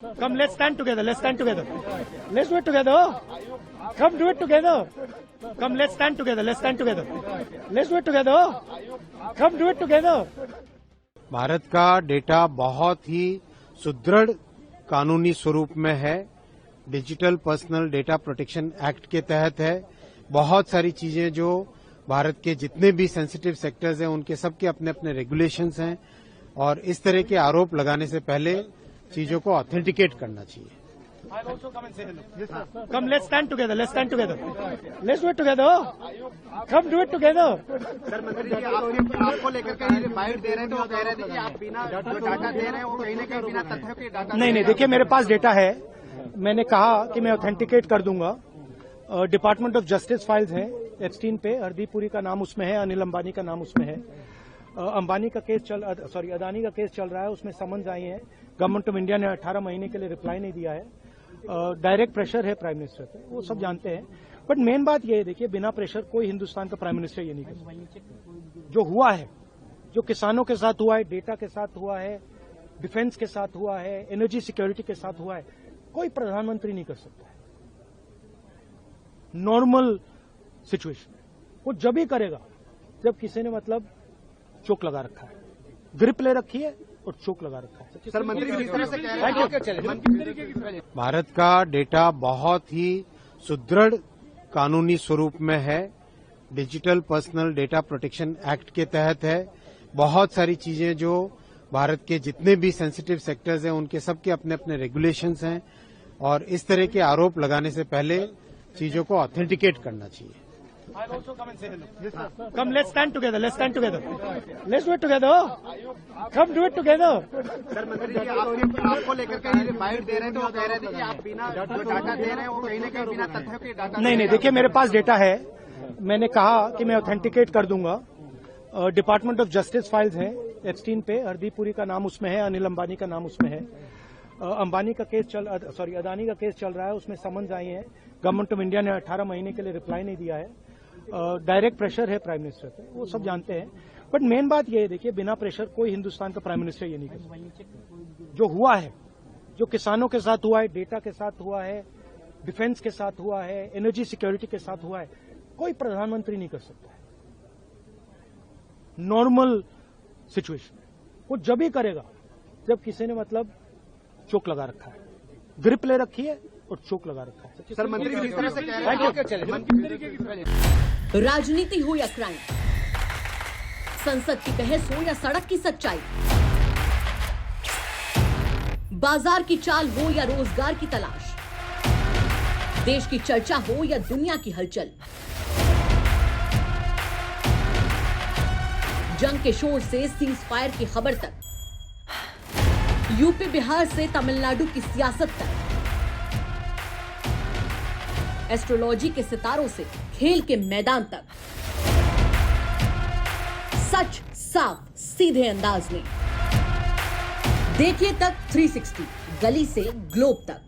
Come, let's stand together. Let's stand together. Let's do it together. Come, do it together. Come, let's stand together. Let's stand together. Let's do it together. Come, do it together. Bharat का data बहुत ही सुदृढ़ कानूनी स्वरूप में है। Digital personal data protection act के तहत है। बहुत सारी चीजें जो भारत के जितने भी सेंसिटिव सेक्टर्स हैं उनके सबके अपने अपने रेगुलेशंस हैं और इस तरह के आरोप लगाने से पहले चीजों को ऑथेंटिकेट करना चाहिए। Come, let's stand together. Let's stand together. Let's do it together. Come, do it together. Sir मंत्री जी आपको लेकर के बाइट दे रहे थे, वो कह रहे थे कि आप बिना जो डाटा दे रहे हैं वो कहीं ना कहीं बिना तथ्यों के डाटा नहीं, देखिए मेरे पास डेटा है। मैंने कहा कि मैं ऑथेंटिकेट कर दूंगा। डिपार्टमेंट ऑफ जस्टिस फाइल्स हैं एप्स्टीन पे, हरदीप पुरी का नाम उसमें है, अनिल अंबानी का नाम उसमें है। अंबानी का केस अदानी का केस चल रहा है, उसमें समन्स आई है। गवर्नमेंट ऑफ इंडिया ने 18 महीने के लिए रिप्लाई नहीं दिया है। डायरेक्ट प्रेशर है प्राइम मिनिस्टर पे, वो सब जानते हैं। बट मेन बात यह है, देखिए बिना प्रेशर कोई हिंदुस्तान का प्राइम मिनिस्टर ये नहीं कर सकता। जो हुआ है, जो किसानों के साथ हुआ है, डेटा के साथ हुआ है, डिफेंस के साथ हुआ है, एनर्जी सिक्योरिटी के साथ हुआ है, कोई प्रधानमंत्री नहीं कर सकता है। नॉर्मल सिचुएशन वो जब ही करेगा जब किसी ने मतलब चोक लगा रखा है, ग्रिप ले रखी है और चोक लगा रखा है। सर मंत्री जी इस तरह से कह रहे हैं भारत का डेटा बहुत ही सुदृढ़ कानूनी स्वरूप में है। Digital personal data protection act के तहत है। बहुत सारी चीजें जो भारत के जितने भी सेंसिटिव सेक्टर्स हैं उनके सबके अपने अपने रेगुलेशंस हैं और इस तरह के आरोप लगाने से पहले चीजों को ऑथेंटिकेट करना चाहिए। Come, let's stand together. Let's stand together. Let's do it together. Come, do it together. Sir मंत्री जी आपको लेकर के बाइट दे रहे थे, वो कह रहे थे कि आप बिना जो डाटा दे रहे हैं वो कहीं ना कहीं बिना तथ्यों के डाटा नहीं, देखिए मेरे पास डेटा है। मैंने कहा कि मैं ऑथेंटिकेट कर दूंगा। डिपार्टमेंट ऑफ जस्टिस फाइल्स हैं एप्स्टीन पे, हरदीप पुरी का नाम उसमें है, अनिल अंबानी का नाम उसमें है। अंबानी का केस अदानी का केस चल रहा है, उसमें समन्स आई है। गवर्नमेंट ऑफ इंडिया ने 18 महीने के लिए रिप्लाई नहीं दिया है। डायरेक्ट प्रेशर है प्राइम मिनिस्टर पे, वो सब जानते हैं। बट मेन बात यह है, देखिए बिना प्रेशर कोई हिंदुस्तान का प्राइम मिनिस्टर ये नहीं कर सकता। जो हुआ है, जो किसानों के साथ हुआ है, डेटा के साथ हुआ है, डिफेंस के साथ हुआ है, एनर्जी सिक्योरिटी के साथ हुआ है, कोई प्रधानमंत्री नहीं कर सकता है। नॉर्मल सिचुएशन वो जब ही करेगा जब किसी ने मतलब चोक लगा रखा है, ग्रिप ले रखी है और चोक लगा रखा है। सर मंत्री जी इस तरह से कह रहे हैं राजनीति हो या क्राइम, संसद की बहस हो या सड़क की सच्चाई, बाजार की चाल हो या रोजगार की तलाश, देश की चर्चा हो या दुनिया की हलचल, जंग के शोर से सीज फायर की खबर तक, यूपी बिहार से तमिलनाडु की सियासत तक, एस्ट्रोलॉजी के सितारों से खेल के मैदान तक, सच साफ सीधे अंदाज में देखिए तक 360, गली से ग्लोब तक।